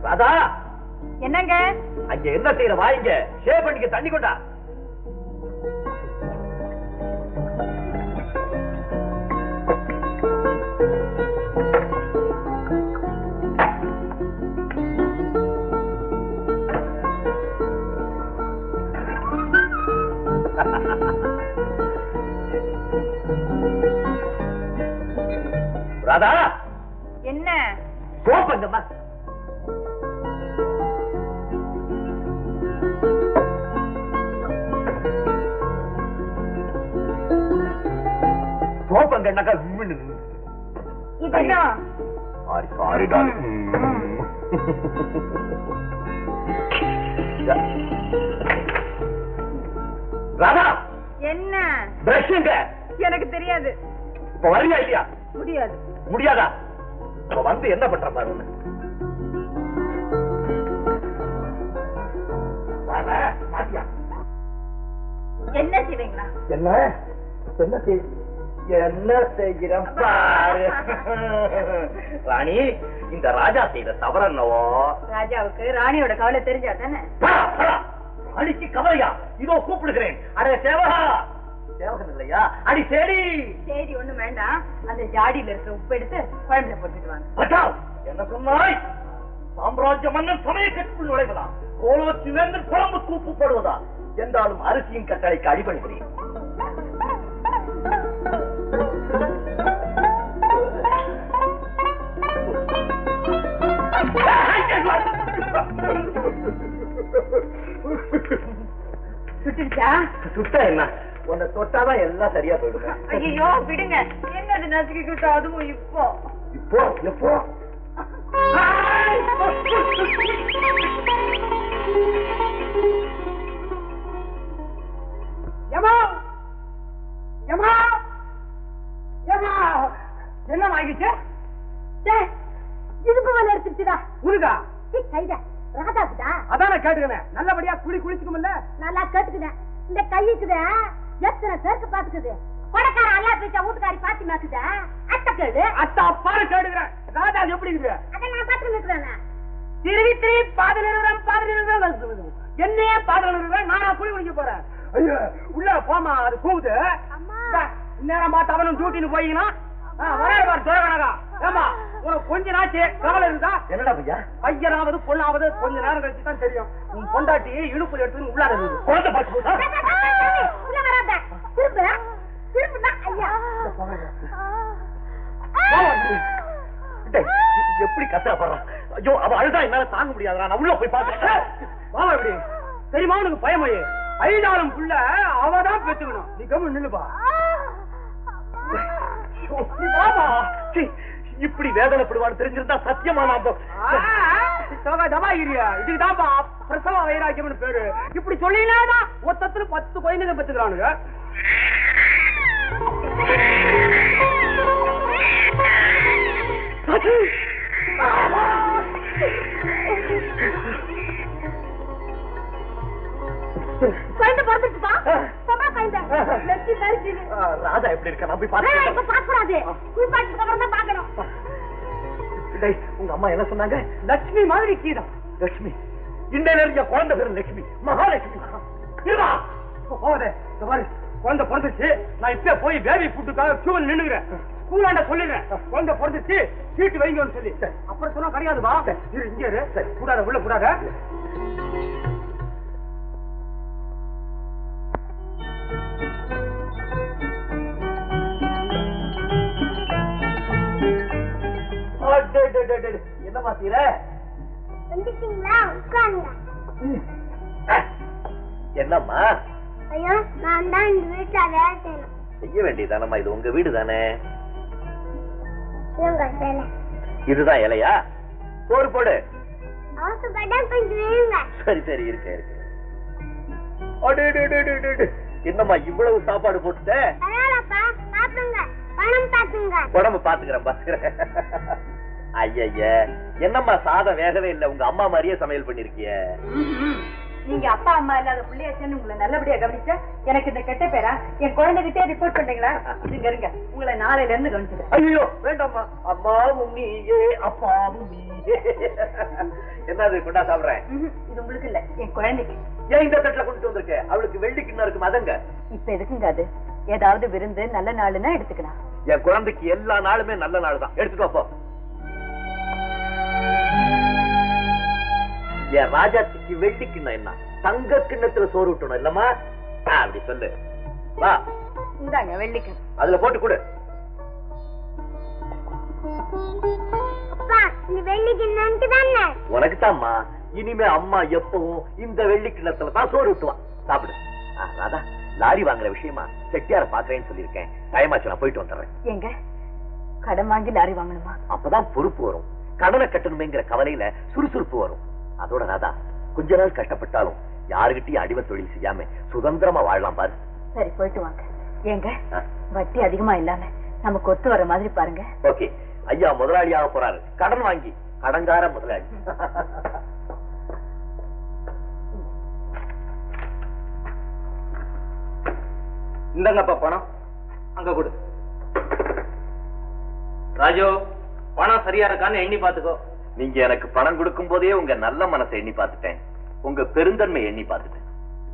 ராதா என்னங்க அங்க என்ன செய்யற வாங்க ஷேவ் பண்ணிக்க தண்ணி கொண்டா. ராதா என்ன சோப்பங்கம்மா. சோப்பங்கன்னாக்கா இது என்ன? Sorry darling. ராதா என்ன பிரஷ்ங்க எனக்கு தெரியாது. இப்ப வரியா இல்லையா? முடியாது. முடியாதா? இப்ப வந்து என்ன பண்ற பாருங்க. என்ன செய்வீங்களா? என்ன என்ன என்ன செய்கிறேன் பாரு. ராணி இந்த ராஜா செய்த தவறு என்னவோ? ராஜாவுக்கு ராணியோட கவலை தெரிஞ்சா தானே? ராணிக்கு கவலையா? இதோ கூப்பிடுகிறேன். அட சேவகா, சேவகன் இல்லையா? அடி சேடி. சரி ஒண்ணும் வேண்டாம், அந்த ஜாடியில இருக்கிற உப்பு எடுத்து குழம்புல போட்டுட்டு வாங்க. என்ன சொன்னாய்? சாம்ராஜ்ய மன்னன் சமய கட்டுக்குள் நுழைவதா? கோலோச்சி வேந்தன் குழம்பு தூப்பு போடுவதா? என்றாலும் அரிசியின் கட்டளைக்கு அடிபணிகிறேன். சுட்டா என்ன? உன்னை தொட்டாதான் எல்லாம் சரியா போயிடுங்க. ஐயோ விடுங்க, என்னது நசுக்கிட்டு அதுவும் இப்போ இப்போ எப்போ? என்ன ஆகிடுச்சு? இடுப்பு வலி எடுத்துச்சுடா. உனக்கா? கைதா ராதாக்குதா? அதான் கேட்டுக்கிறேன். நல்லபடியா குளிச்சுக்கும்ல? நல்லா கேட்டுக்கிறேன். இந்த கைக்குத எத்தனை பேருக்கு பாத்துக்குது. கொடக்கார அல்லா பேச்சா வீட்டுக்காரி பாத்தி மாக்குதா? அத்தை கேடு. அத்தை அப்பாரு கேட்டுக்கிறேன். ராதா எப்படி இருக்குது? அதை நான் பாத்து நிற்கிறேன். திருவி பாதல் என்னையே பாதல் நானா குளிக்க போறேன். ஐயோ உள்ள போமா, அது கூவுது. நேரம் பார்த்து அவனும் டியூட்டின்னு போயிங்கன்னா கொஞ்ச நாச்சு கவலை இருந்தா என்னடா பையா? பையனாவது பொண்ணாவது கொஞ்ச நேரம் கழிச்சு தான் தெரியும். உன் பொண்டாட்டி இடுப்புல எடுத்து உள்ளார குழந்தை பார்த்து எப்படி கஷ்டப்படுறான். ஐயோ அவ அழுதா என்னால தாங்க முடியாதா? நான் உள்ள போய் பாக்கிறேன். வாமா எப்படி தெரியுமா உனக்கு பயமையே? ஐதாரம் புள்ள அவதான் பெற்றுக்கணும். நீ கம்மி நில்லுப்பா. இப்படி வேதனைப்படுவான்னு தெரிஞ்சிருந்தா சத்தியமா நான் இதுக்குதான்ப்பா பிரசவ வைராக்கியம்னு பேரு. இப்படி சொல்லினாதான் மொத்தத்துல 10 குழந்தைங்க பெற்றுக்கிறானுங்க. ராதா எப்படி இருக்க? நான் போய் பாக்கூடாது. உங்க அம்மா என்ன சொன்னாங்க? லட்சுமி மாதிரி கீதா. லட்சுமி இந்த நிறைய குழந்தை பேரு லட்சுமி, மகாலட்சுமி. போதே குழந்தை பிறந்துச்சு. நான் இப்ப போய் பேபி ஃபுட்டுக்காக கியூவில் நின்னுக்கிறேன். ஸ்கூலாண்ட சொல்லிடுறேன் குழந்தை பிறந்துச்சு சீட்டு வைங்கன்னு சொல்லி. அப்புறம் சொன்னா கிடையாதுவா? இங்க இரு. கூடாத உள்ள கூடாத. என்ன மாத்தீர? என்னம்மா? ஐயோ நான் தான் இந்த வீட்டுல வேலை செய்யணும். செய்ய வேண்டியதானம்மா, இது உங்க வீடு தானே. இதுதான் இலையா? சோறு போடு. சரி சரி இருக்க இருக்க. என்னம்மா இவ்வளவு சாப்பாடு போட்டுட்ட? உடம்பு பாத்துக்கிறேன். ஐய என்னம்மா சாதம் வேகவே இல்ல, உங்க அம்மா மாதிரியே சமையல் பண்ணிருக்கிய. நீங்க அப்பா அம்மா இல்லாத பிள்ளையாச்சேன்னு உங்களை நல்லபடியா கவனிச்சா எனக்கு இந்த கெட்ட பேரா என் குழந்தைகிட்டே ரிப்போர்ட் பண்றீங்களா? இதுங்க இருங்க, உங்களை நாளையில இருந்து கவனிச்சுட்டேன். ஐயோ வேண்டாம்மா, அம்மாவும் நீயே அப்பாவும் நீயே. என்னது கொண்டா சாப்பிடுறேன்? இது உங்களுக்கு இல்ல, என் குழந்தைக்கு. ஏன் இந்த தட்டுல கொண்டு வந்திருக்க? அவளுக்கு வெள்ளி கிண்ணம் இருக்கு, மதங்க. இப்ப எதுக்குங்க அது? ஏதாவது விருந்து நல்ல நாளுன்னா எடுத்துக்கலாம். என் குழந்தைக்கு எல்லா நாளுமே நல்ல நாள் தான். எடுத்துக்கோ போ. என் ராஜாத்திக்கு வெள்ளி கிண்ணம் என்ன, தங்க கிண்ணத்துல சோறு விட்டணும் இல்லம்மா? அப்படி சொல்லு. வா இந்தாங்க வெள்ளிக்கு. அதுல போட்டு கொடு. அப்பா இந்த வெள்ளி கிண்ணம்க்கு தானே? உனக்கு தான்மா. இனிமே அம்மா எப்பவும் இந்த வெள்ளி கிண்ணத்துல தான் சோறு விட்டுவான். சாப்பிடு. ராதா, லாரி வாங்குற விஷயமா செட்டியார பாக்குறேன்னு சொல்லிருக்கேன். டைமாச்சு, நான் போயிட்டு வந்துடுறேன். எங்க கடன் வாங்கி லாரி வாங்கணுமா? அப்பதான் பொறுப்பு வரும். கடனை கட்டணுமேங்கிற கவலையில சுறுசுறுப்பு வரும். அதோட ராதா, கொஞ்ச நாள் கஷ்டப்பட்டாலும் யாருகிட்டயும் அடிமை தொழில் செய்யாம சுதந்திரமா வாழலாம் பாரு. சரி போயிட்டு வாங்க. ஏங்க வட்டி அதிகமா இல்லாம நமக்கு ஒத்து வர மாதிரி பாருங்க. ஓகே, ஐயா முதலாளியாக போறாரு. கடன் வாங்கி கடன்கார முதலாளி. இந்தங்கப்பா பணம், அங்க கொடு. ராஜு, பணம் சரியா இருக்கான்னு எண்ணி பாத்துக்கோ. நீங்க எனக்கு பணம் கொடுக்கும் போதே உங்க நல்ல மனசை எண்ணி பார்த்துட்டேன், உங்க பெருந்தன்மை எண்ணி பார்த்துட்டேன்.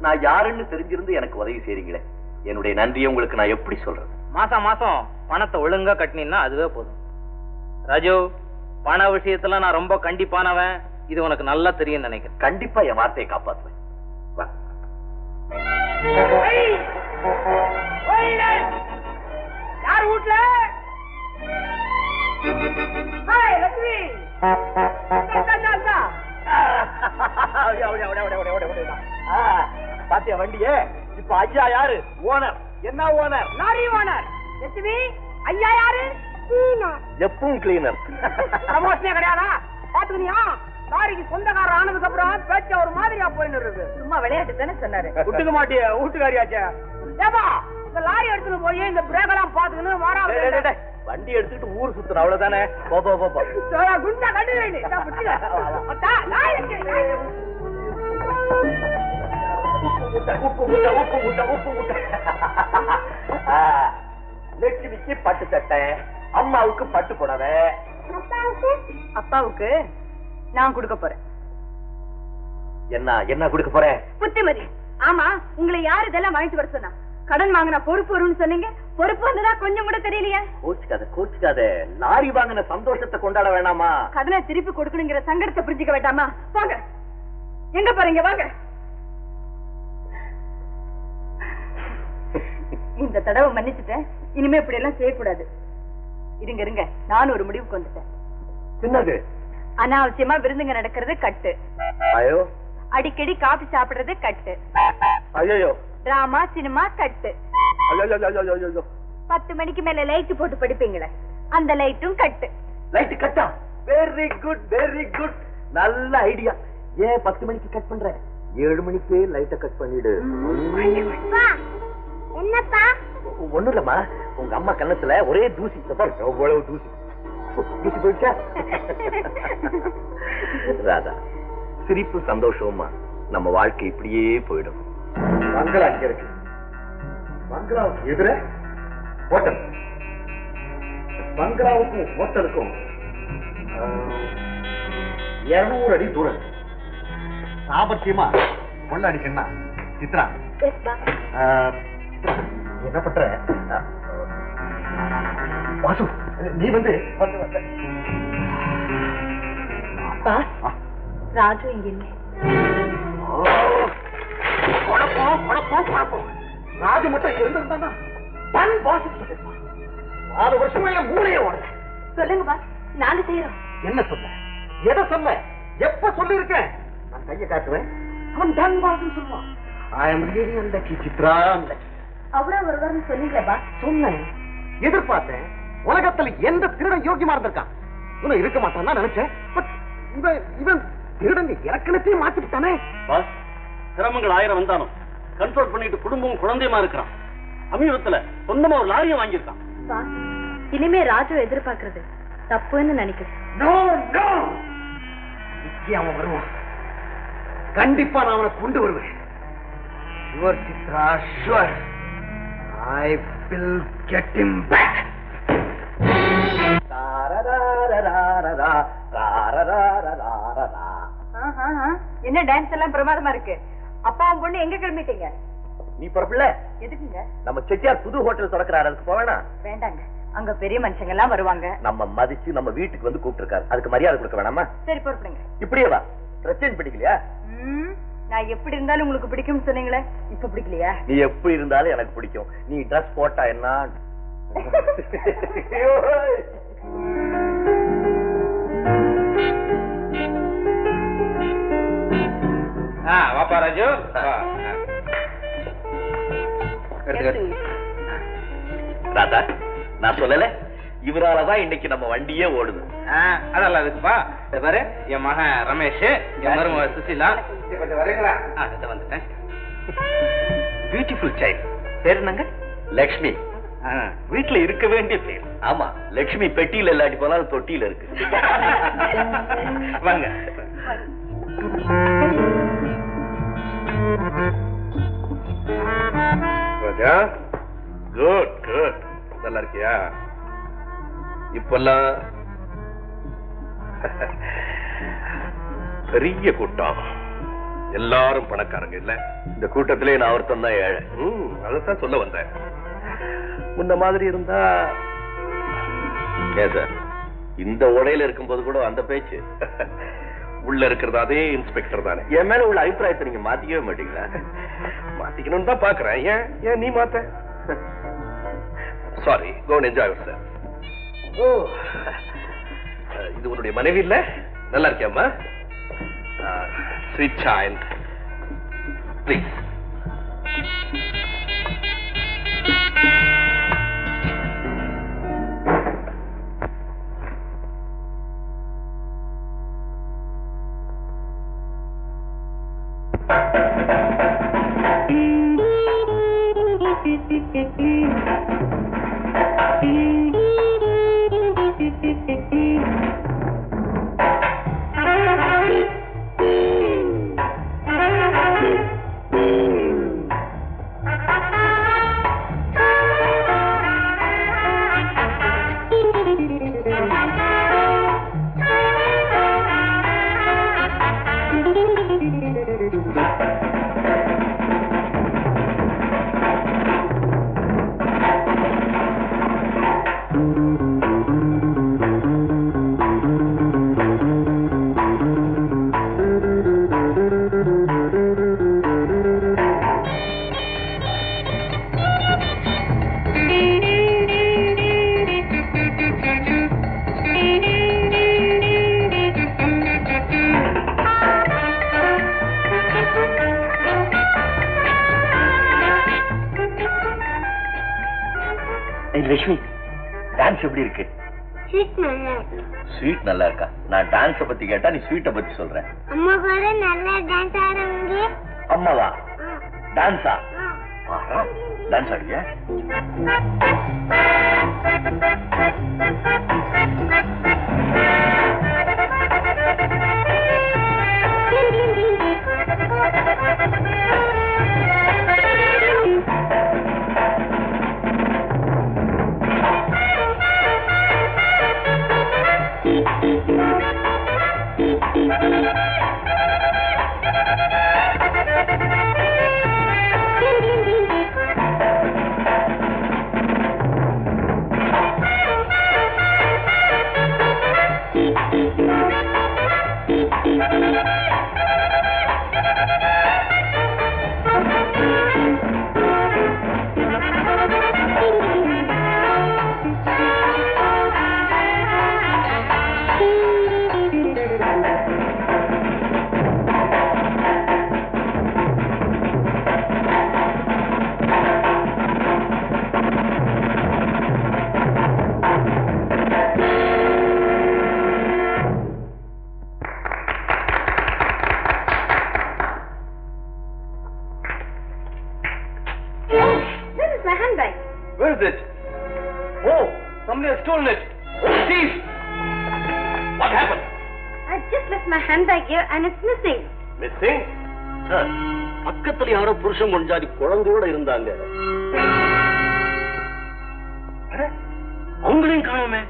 நான் யாருன்னு தெரிஞ்சிருந்து எனக்கு உதவி செய்றீங்களே, என்னுடைய நன்றியை உங்களுக்கு நான் எப்படி சொல்றது? மாசம் மாசம் பணத்தை ஒழுங்கா கட்டினீங்கன்னா அதுவே போதும். ராஜு, பண விஷயத்துல நான் ரொம்ப கண்டிப்பானவன், இது உனக்கு நல்லா தெரியும் நினைக்கிறேன். கண்டிப்பா என் வார்த்தையை காப்பாற்றுவேன். வா. யார் வீட்ல? பாத்தியா வண்டியே? இப்ப ஐயா யாரு? ஓனர். என்ன ஓனர்? Lorry owner. லட்சுமி, ஐயா யாரு? எப்பவும் கிளீனர். ப்ரமோஷனே கிடையாதா? பாத்துக்கியா? லாரிக்கு சொந்தக்காரர் ஆனதுக்கு அப்புறம் பேச்ச ஒரு மாதிரியா போயின்னு இருக்கு. சும்மா விளையாட்டு தானே சொன்னாரு. விட்டுக்க மாட்டிய வீட்டுக்காரியாச்சே. ஏப்பா, இந்த லாரி எடுத்துட்டு போய் இந்த பிரேக் எல்லாம் பாத்துக்கணும். வாரா வண்டி எடுத்துட்டு ஊர் சுத்தணும், அவ்வளவுதானே? போ போ போ. குண்டா கண்டு வைனி. லட்சுமிக்கு பட்டு சட்டை, அம்மாவுக்கு பட்டு புடவை. அப்பாவுக்கு நான் கொடுக்க போறேன். என்ன என்ன கொடுக்க போறேன்? புத்திமதி. ஆமா, உங்களை யாரு இதெல்லாம் வாங்கிட்டு வர சொன்னா? கடன் வாங்கினா பொறுப்பு வரும்னு சொன்னீங்க. பொறுப்பு வந்ததா கொஞ்சம் கூட தெரியலையா? கோச்சுக்காத. லாரி வாங்கின சந்தோஷத்தை கொண்டாட வேணாமா? கடனை திருப்பி கொடுக்கணுங்கிற சங்கடத்தை புரிஞ்சுக்க வேண்டாமா? வாங்க, எங்க போறீங்க? வாங்க. இந்த தடவை மன்னிச்சுட்டேன், இனிமே இப்படி எல்லாம் செய்யக்கூடாது. இருங்க இருங்க, நான் ஒரு முடிவுக்கு வந்துட்டேன். சின்னது அனாவசியமா விருந்துங்க நடக்கிறது கட்டு. ஐயோ. அடிக்கடி காபி சாப்பிடுறது கட்டு. ஐயோ. டிராமா சினிமா கட்டு. 10 மணிக்கு மேல லைட் போட்டு படிப்பீங்களே, அந்த லைட்டும் கட்டு. லைட் கட்டா? வெரி குட் வெரி குட், நல்ல ஐடியா. ஏன் 10 மணிக்கு கட் பண்ற? 7 மணிக்கே லைட்ட கட் பண்ணிடு. என்னப்பா? ஒண்ணும் இல்லம்மா, உங்க அம்மா கண்ணத்துல ஒரே தூசி. எவ்வளவு தூசி தூசி போயிடுச்சா? ராதா, சிரிப்பு சந்தோஷமா நம்ம வாழ்க்கை இப்படியே போயிடும். பங்களா இங்க இருக்கு. பங்களாவுக்கு எதிர ஹோட்டல். பங்களாவுக்கும் ஹோட்டலுக்கும் 200 அடி தூரம். சாபத்தியமா கொள்ள அடிக்கணும்னா சித்ரா, என்ன பண்ற? வாசு, நீ வந்து ராஜு இங்க இல்லை. ராஜு மட்டும் இருந்திருந்தா 4 வருஷமா என் மூளையே ஓடுது. சொல்லுங்க பா, நாங்க செய்யறோம். என்ன சொல்ல? எதை சொல்ல? எப்ப சொல்லி இருக்கேன்? நான் கையை காட்டுவேன், அவன் டன் பாஸ்ன்னு சொல்லுவான். I am really unlucky, Chitra. அவ்வளவு ஒருவர்னு சொன்னீங்களேப்பா. சொன்னேன், எதிர்பார்த்தேன். உலகத்துல எந்த திருடன் யோகியமா இருந்திருக்கான்? இவன் இருக்க மாட்டான் தான் நினைச்சேன். பட் இவன் திருடங்க இறக்கணத்தையும் மாத்திட்டானே. பாஸ், சிரமங்கள் 1000 வந்தாலும் கண்ட்ரோல் பண்ணிட்டு குடும்பம் குழந்தையமா இருக்கிறான். அமீபத்துல சொந்தமா ஒரு லாரியை வாங்கியிருக்கான். இனிமே ராஜு எதிர்பார்க்கறது தப்புன்னு நினைக்கிறேன். நோ நோ, அவன் வருவான். கண்டிப்பா நான் அவனை கொண்டு வருவேன். Your Chitra sure. I will get him back. என்ன டான்ஸ் எல்லாம் பிரமாதமா இருக்கு. அப்பாவும் பொண்ணு எங்க கிளம்பிட்டீங்க? நீ பிறப்பில்ல? எதுக்குங்க? நம்ம செட்டியார் புது ஹோட்டல் திறக்கிறாரு, அதுக்கு போவேனா? வேண்டாங்க, அங்க பெரிய மனுஷங்க எல்லாம் வருவாங்க. நம்ம மதிச்சு நம்ம வீட்டுக்கு வந்து கூப்பிட்டுருக்காரு, அதுக்கு மரியாதை கொடுக்க வேணாமா? சரி பொறுப்புடுங்க. இப்படியே வா. ட்ரெஸ் பிடிக்கலையா? நான் எப்படி இருந்தாலும் உங்களுக்கு பிடிக்கும்னு சொன்னீங்களே, இப்ப பிடிக்கலையா? நீ எப்படி இருந்தாலும் எனக்கு பிடிக்கும். நீ ட்ரெஸ் போட்டா என்ன? வாப்பா ராஜு. ராதா, நான் சொல்லல, இவராலதான் இன்னைக்கு நம்ம வண்டியே ஓடுது. அதெல்லாம் அதுக்குப்பா. பாரு, என் மகன் ரமேஷ், என் மருமக சுசிலா. கொஞ்சம் வரீங்களா? வந்துட்டேன். Beautiful child. பேர் என்னங்க? லக்ஷ்மி. வீட்டுல இருக்க வேண்டிய பேர். ஆமா, லட்சுமி பெட்டியில இல்லாட்டி போனாலும் தொட்டியில இருக்கு. வாங்க. ராஜா, குட் குட். நல்லா இருக்கியா? இப்பெல்லாம் பெரிய கூட்டம், எல்லாரும் பணக்காரங்க இல்ல? இந்த கூட்டத்திலே நான் ஒருத்தன் தான் ஏழை. அதான் சொல்ல வந்தேன். முன்ன மாதிரி இருந்தா ஏன் சார், இந்த உடையில இருக்கும்போது கூட அந்த பேச்சு? உள்ள இருக்கிறது அதே இன்ஸ்பெக்டர் தானே. என் மேல உள்ள அபிப்பிராயத்தை நீங்க மாத்திக்கவே மாட்டீங்களா? மாத்திக்கணும்னு தான் பாக்குறேன். ஏன் நீ மாத்த? Sorry, go and enjoy your self. ஓ, இது உன்னுடைய மனைவி இல்ல? நல்லா இருக்கியாம்மா? Sweet child, please. Lakshmi, dance எப்படி இருக்கு? ஸ்வீட் நல்லா இருக்கா? நான் டான்ஸ பத்தி கேட்டா நீ ஸ்வீட்ட பத்தி சொல்ற. அம்மா கூட நல்லா டான்ஸ் ஆடுறாங்க. அம்மாவா? டான்ஸா? Dance ஆடுறியா? Where is it? Oh, somebody has stolen it. Oh, thief! What happened? I just left my handbag here and it's missing. Missing? Sir, பக்கத்துல யாரோ புருஷன் பொஞ்சாதி குழந்தையோட இருந்தாங்க. அவங்களையும் காணோமே.